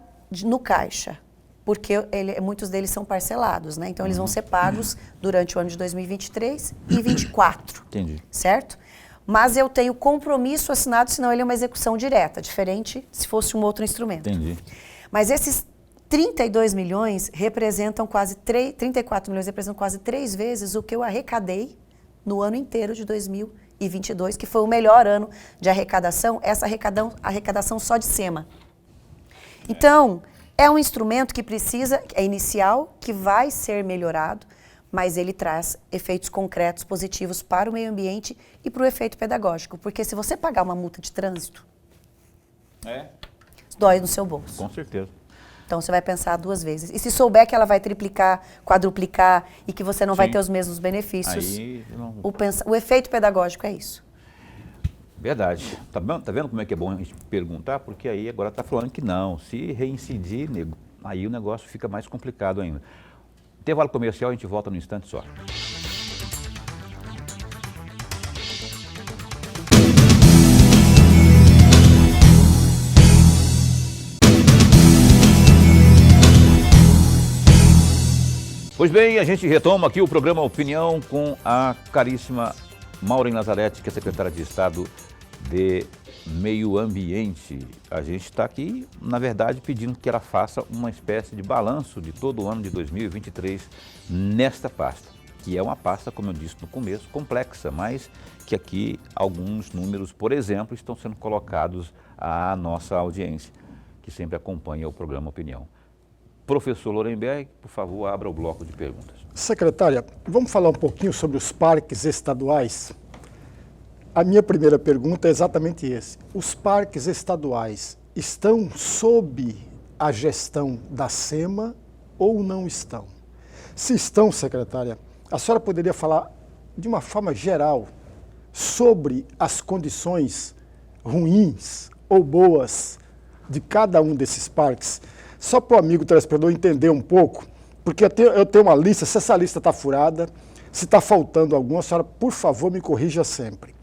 no caixa, porque muitos deles são parcelados, né? Então eles vão ser pagos durante o ano de 2023 e 2024. Entendi. Certo? Mas eu tenho compromisso assinado, senão ele é uma execução direta, diferente se fosse um outro instrumento. Entendi. Mas esses 32 milhões representam 34 milhões representam quase 3 vezes o que eu arrecadei no ano inteiro de 2022, que foi o melhor ano de arrecadação, essa arrecadação só de SEMA. Então, é um instrumento que é inicial, que vai ser melhorado, mas ele traz efeitos concretos positivos para o meio ambiente e para o efeito pedagógico. Porque se você pagar uma multa de trânsito, dói no seu bolso. Com certeza. Então você vai pensar duas vezes. E se souber que ela vai triplicar, quadruplicar e que você não vai Sim. ter os mesmos benefícios, Aí, não... o efeito pedagógico é isso. Verdade. Tá vendo como é que é bom a gente perguntar? Porque aí agora está falando que não. Se reincidir, nego, aí o negócio fica mais complicado ainda. Intervalo comercial, a gente volta no instante só. Pois bem, a gente retoma aqui o programa Opinião com a caríssima Maureen Lazzaretti, que é secretária de Estado de Meio Ambiente. A gente está aqui, na verdade, pedindo que ela faça uma espécie de balanço de todo o ano de 2023 nesta pasta, que é uma pasta, como eu disse no começo, complexa, mas que aqui alguns números, por exemplo, estão sendo colocados à nossa audiência, que sempre acompanha o programa Opinião. Professor Lorenberg, por favor, abra o bloco de perguntas. Secretária, vamos falar um pouquinho sobre os parques estaduais? A minha primeira pergunta é exatamente esse. Os parques estaduais estão sob a gestão da SEMA ou não estão? Se estão, secretária, a senhora poderia falar de uma forma geral sobre as condições ruins ou boas de cada um desses parques? Só para o amigo telespectador entender um pouco, porque eu tenho uma lista, se essa lista está furada, se está faltando alguma, a senhora, por favor, me corrija sempre.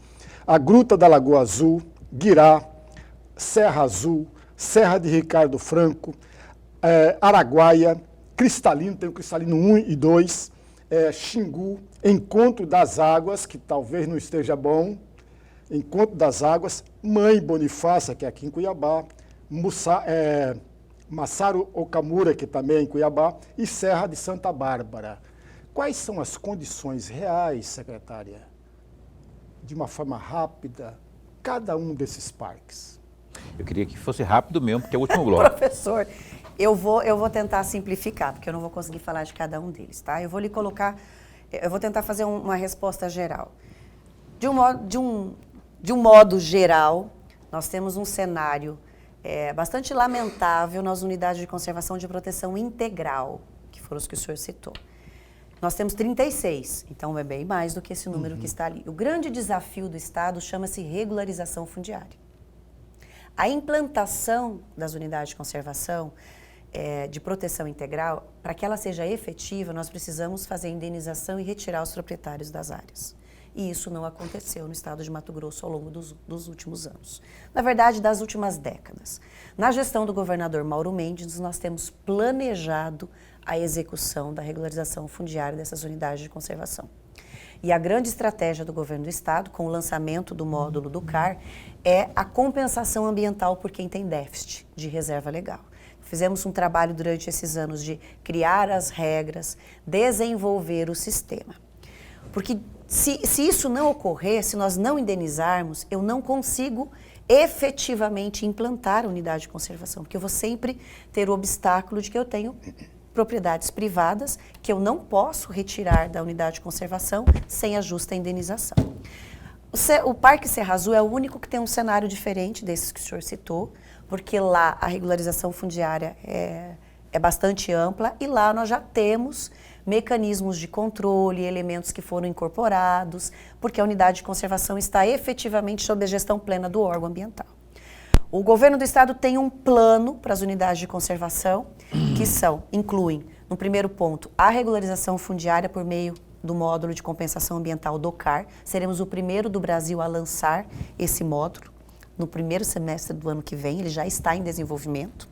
A Gruta da Lagoa Azul, Guirá, Serra Azul, Serra de Ricardo Franco, Araguaia, Cristalino, tem o Cristalino 1 e 2, Xingu, Encontro das Águas, que talvez não esteja bom, Encontro das Águas, Mãe Bonifácia, que é aqui em Cuiabá, Massaro Okamura, que também é em Cuiabá, e Serra de Santa Bárbara. Quais são as condições reais, secretária, de uma forma rápida, cada um desses parques? Eu queria que fosse rápido mesmo, porque é o último bloco. Professor, eu vou tentar simplificar, porque eu não vou conseguir falar de cada um deles, tá? Eu vou tentar fazer uma resposta geral. De um modo geral, nós temos um cenário bastante lamentável nas unidades de conservação de proteção integral, que foram os que o senhor citou. Nós temos 36, então é bem mais do que esse número que está ali. O grande desafio do Estado chama-se regularização fundiária. A implantação das unidades de conservação de proteção integral, para que ela seja efetiva, nós precisamos fazer a indenização e retirar os proprietários das áreas. E isso não aconteceu no estado de Mato Grosso ao longo dos últimos anos. Na verdade, das últimas décadas. Na gestão do governador Mauro Mendes, nós temos planejado a execução da regularização fundiária dessas unidades de conservação. E a grande estratégia do governo do estado, com o lançamento do módulo do CAR, é a compensação ambiental por quem tem déficit de reserva legal. Fizemos um trabalho durante esses anos de criar as regras, desenvolver o sistema. Porque se isso não ocorrer, se nós não indenizarmos, eu não consigo efetivamente implantar a unidade de conservação, porque eu vou sempre ter o obstáculo de que eu tenho propriedades privadas que eu não posso retirar da unidade de conservação sem a justa indenização. O Parque Serra Azul é o único que tem um cenário diferente desses que o senhor citou, porque lá a regularização fundiária é bastante ampla e lá nós já temos mecanismos de controle, elementos que foram incorporados, porque a unidade de conservação está efetivamente sob a gestão plena do órgão ambiental. O governo do estado tem um plano para as unidades de conservação, que incluem, no primeiro ponto, a regularização fundiária por meio do módulo de compensação ambiental do CAR. Seremos o primeiro do Brasil a lançar esse módulo no primeiro semestre do ano que vem, ele já está em desenvolvimento.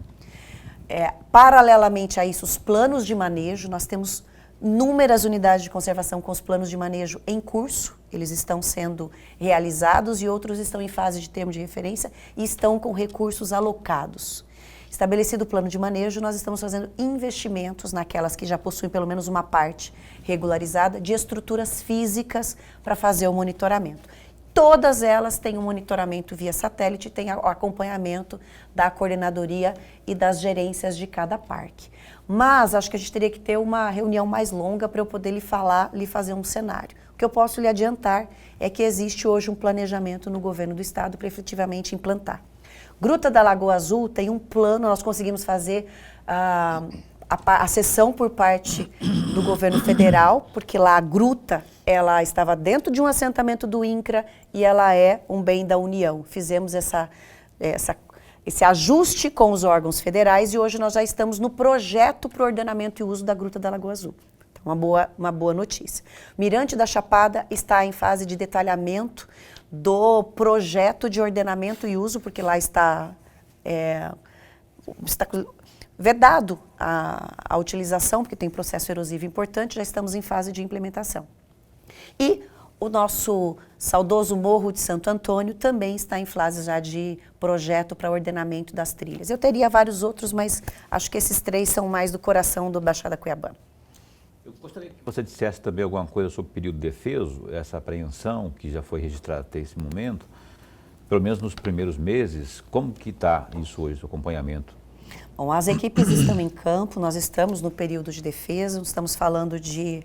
Paralelamente a isso, os planos de manejo, nós temos inúmeras unidades de conservação com os planos de manejo em curso, eles estão sendo realizados e outros estão em fase de termo de referência e estão com recursos alocados. Estabelecido o plano de manejo, nós estamos fazendo investimentos naquelas que já possuem pelo menos uma parte regularizada de estruturas físicas para fazer o monitoramento. Todas elas têm um monitoramento via satélite, têm o acompanhamento da coordenadoria e das gerências de cada parque. Mas acho que a gente teria que ter uma reunião mais longa para eu poder lhe fazer um cenário. O que eu posso lhe adiantar é que existe hoje um planejamento no governo do estado para efetivamente implantar. Gruta da Lagoa Azul tem um plano, nós conseguimos fazer a cessão por parte do governo federal, porque lá a gruta ela estava dentro de um assentamento do INCRA e ela é um bem da União. Fizemos esse ajuste com os órgãos federais e hoje nós já estamos no projeto para o ordenamento e uso da Gruta da Lagoa Azul. Então, uma boa notícia. Mirante da Chapada está em fase de detalhamento do projeto de ordenamento e uso, porque lá está vedado a utilização, porque tem processo erosivo importante, já estamos em fase de implementação. E o nosso saudoso Morro de Santo Antônio também está em fase já de projeto para ordenamento das trilhas. Eu teria vários outros, mas acho que esses 3 são mais do coração do Baixada Cuiabana. Eu gostaria que você dissesse também alguma coisa sobre o período defeso, essa apreensão que já foi registrada até esse momento, pelo menos nos primeiros meses, como que está isso hoje, o acompanhamento? Bom, as equipes estão em campo, nós estamos no período de defesa, estamos falando de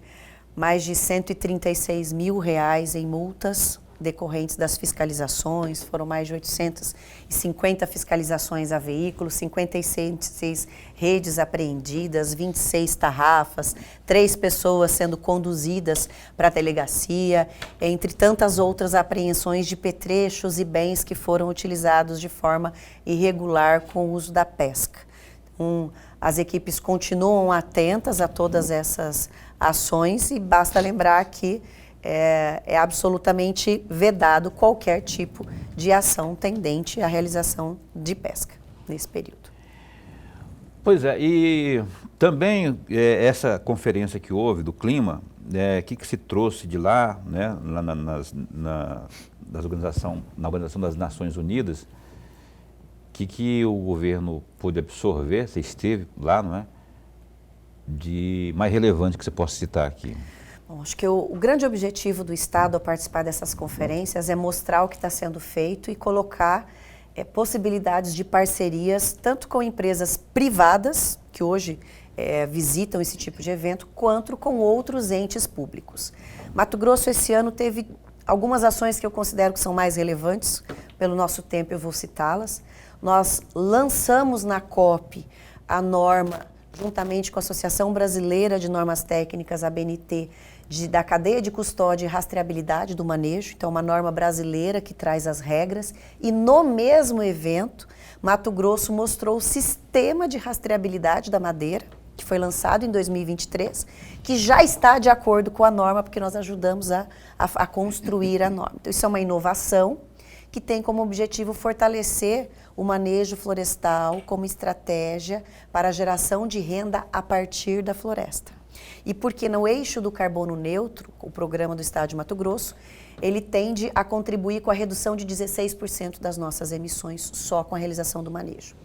mais de R$136 mil em multas decorrentes das fiscalizações, foram mais de 850 fiscalizações a veículos, 56 redes apreendidas, 26 tarrafas, 3 pessoas sendo conduzidas para a delegacia, entre tantas outras apreensões de petrechos e bens que foram utilizados de forma irregular com o uso da pesca. As equipes continuam atentas a todas essas ações e basta lembrar que é absolutamente vedado qualquer tipo de ação tendente à realização de pesca nesse período. Pois é, e também essa conferência que houve do clima, que se trouxe de lá, né, na Organização das Nações Unidas, que o governo pôde absorver, você esteve lá, não é? De mais relevante que você possa citar aqui. Bom, acho que o grande objetivo do Estado ao participar dessas conferências é mostrar o que está sendo feito e colocar possibilidades de parcerias, tanto com empresas privadas, que hoje visitam esse tipo de evento, quanto com outros entes públicos. Mato Grosso esse ano teve algumas ações que eu considero que são mais relevantes, pelo nosso tempo eu vou citá-las. Nós lançamos na COP a norma, juntamente com a Associação Brasileira de Normas Técnicas, a ABNT, da cadeia de custódia e rastreabilidade do manejo, então uma norma brasileira que traz as regras, e no mesmo evento, Mato Grosso mostrou o sistema de rastreabilidade da madeira, que foi lançado em 2023, que já está de acordo com a norma, porque nós ajudamos a construir a norma. Então isso é uma inovação que tem como objetivo fortalecer o manejo florestal como estratégia para a geração de renda a partir da floresta. E porque no eixo do carbono neutro, o programa do Estado de Mato Grosso, ele tende a contribuir com a redução de 16% das nossas emissões só com a realização do manejo.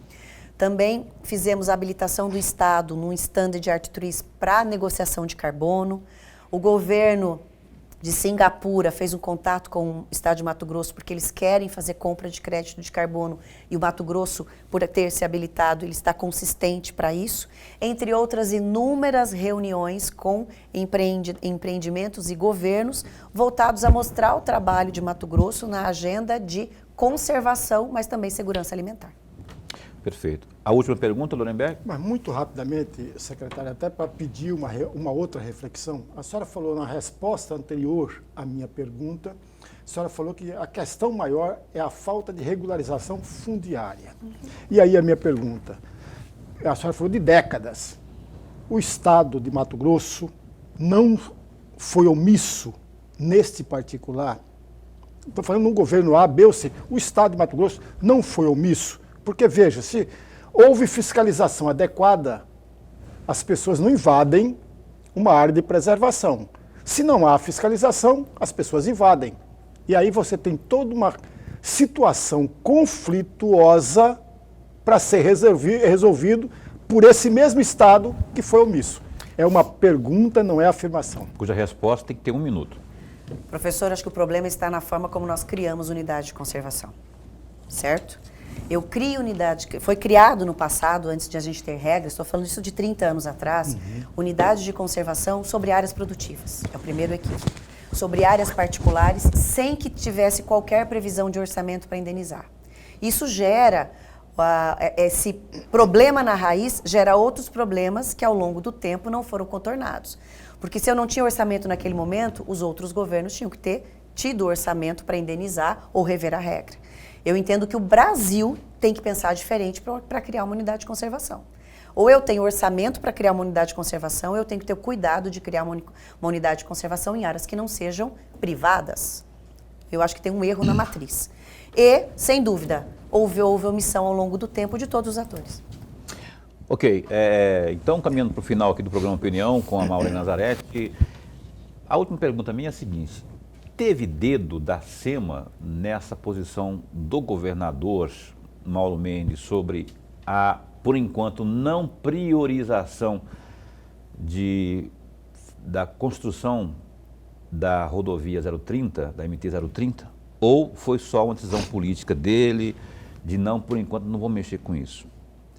Também fizemos a habilitação do Estado num stand de Art Trees para negociação de carbono. O governo de Singapura fez um contato com o Estado de Mato Grosso porque eles querem fazer compra de crédito de carbono e o Mato Grosso, por ter se habilitado, ele está consistente para isso, entre outras inúmeras reuniões com empreendimentos e governos voltados a mostrar o trabalho de Mato Grosso na agenda de conservação, mas também segurança alimentar. Perfeito. A última pergunta, Lorenberg? Mas muito rapidamente, secretária, até para pedir uma outra reflexão. A senhora falou na resposta anterior à minha pergunta, a senhora falou que a questão maior é a falta de regularização fundiária. E aí a minha pergunta, a senhora falou de décadas. O Estado de Mato Grosso não foi omisso neste particular? Estou falando no governo A, B ou C. O Estado de Mato Grosso não foi omisso? Porque, veja, se houve fiscalização adequada, as pessoas não invadem uma área de preservação. Se não há fiscalização, as pessoas invadem. E aí você tem toda uma situação conflituosa para ser resolvido por esse mesmo Estado que foi omisso. É uma pergunta, não é afirmação. Cuja resposta tem que ter 1 minuto. Professor, acho que o problema está na forma como nós criamos unidade de conservação, certo? Eu crio unidade, foi criado no passado, antes de a gente ter regras, estou falando isso de 30 anos atrás, unidades de conservação sobre áreas produtivas, é o primeiro equívoco. Sobre áreas particulares, sem que tivesse qualquer previsão de orçamento para indenizar. Isso gera esse problema na raiz gera outros problemas que ao longo do tempo não foram contornados. Porque se eu não tinha orçamento naquele momento, os outros governos tinham que ter tido orçamento para indenizar ou rever a regra. Eu entendo que o Brasil tem que pensar diferente para criar uma unidade de conservação. Ou eu tenho orçamento para criar uma unidade de conservação, ou eu tenho que ter o cuidado de criar uma unidade de conservação em áreas que não sejam privadas. Eu acho que tem um erro na matriz. E, sem dúvida, houve omissão ao longo do tempo de todos os atores. Ok, então caminhando para o final aqui do programa Opinião com a Maureen Nazareth, a última pergunta minha é a seguinte: teve dedo da SEMA nessa posição do governador Mauro Mendes sobre a, por enquanto, não priorização da construção da rodovia 030, da MT 030? Ou foi só uma decisão política dele de não, por enquanto, não vou mexer com isso?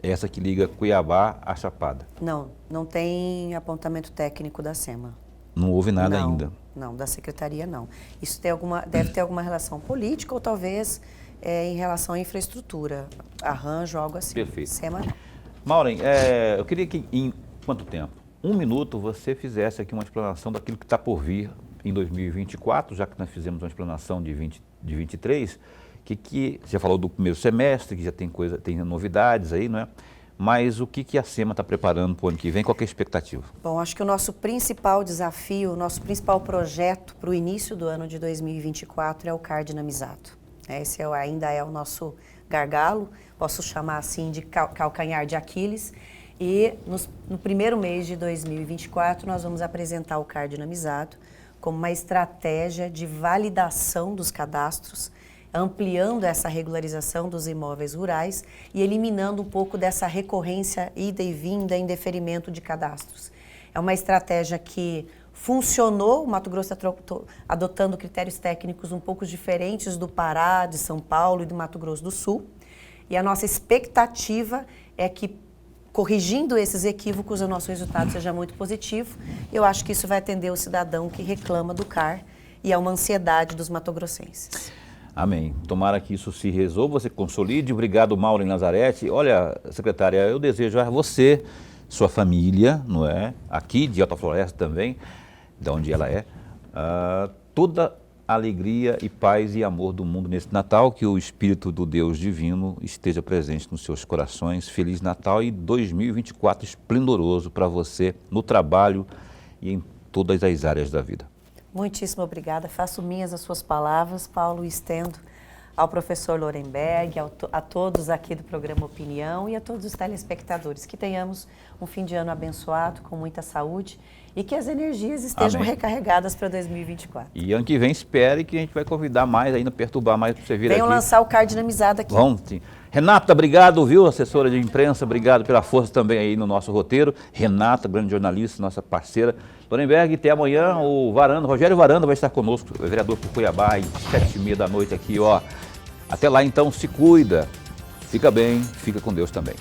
Essa que liga Cuiabá à Chapada. Não tem apontamento técnico da SEMA. Não houve nada ainda? Não, da secretaria não. Isso deve ter alguma relação política ou talvez em relação à infraestrutura, arranjo, algo assim. Perfeito. SEMA não. Maureen, eu queria que em quanto tempo? 1 minuto você fizesse aqui uma explanação daquilo que está por vir em 2024, já que nós fizemos uma explanação de 23, que você já falou do primeiro semestre, que já tem novidades aí, não é? Mas o que a SEMA está preparando para o ano que vem? Qual que é a expectativa? Bom, acho que o nosso principal desafio, o nosso principal projeto para o início do ano de 2024 é o CAR dinamizado. Esse ainda é o nosso gargalo, posso chamar assim de calcanhar de Aquiles. E no primeiro mês de 2024 nós vamos apresentar o CAR dinamizado como uma estratégia de validação dos cadastros, ampliando essa regularização dos imóveis rurais e eliminando um pouco dessa recorrência ida e vinda em deferimento de cadastros. É uma estratégia que funcionou, o Mato Grosso está adotando critérios técnicos um pouco diferentes do Pará, de São Paulo e do Mato Grosso do Sul. E a nossa expectativa é que, corrigindo esses equívocos, o nosso resultado seja muito positivo. Eu acho que isso vai atender o cidadão que reclama do CAR e é uma ansiedade dos matogrossenses. Amém. Tomara que isso se resolva, se consolide. Obrigado, Maureen Nazareth. Olha, secretária, eu desejo a você, sua família, não é? Aqui de Alta Floresta também, de onde ela é, toda alegria e paz e amor do mundo nesse Natal, que o Espírito do Deus Divino esteja presente nos seus corações. Feliz Natal e 2024 esplendoroso para você no trabalho e em todas as áreas da vida. Muitíssimo obrigada. Faço minhas as suas palavras, Paulo, e estendo ao professor Lorenberg, a todos aqui do programa Opinião e a todos os telespectadores. Que tenhamos um fim de ano abençoado, com muita saúde e que as energias estejam recarregadas para 2024. E ano que vem espere que a gente vai convidar mais ainda, perturbar mais para você vir aqui. Venham lançar o CAR dinamizado aqui. Vamos, sim. Renata, obrigado, viu? Assessora de imprensa, obrigado pela força também aí no nosso roteiro. Renata, grande jornalista, nossa parceira. Lorenberg, até amanhã. O Rogério Varanda vai estar conosco, vereador por Cuiabá, às 7h30 da noite aqui, ó. Até lá, então, se cuida. Fica bem, fica com Deus também.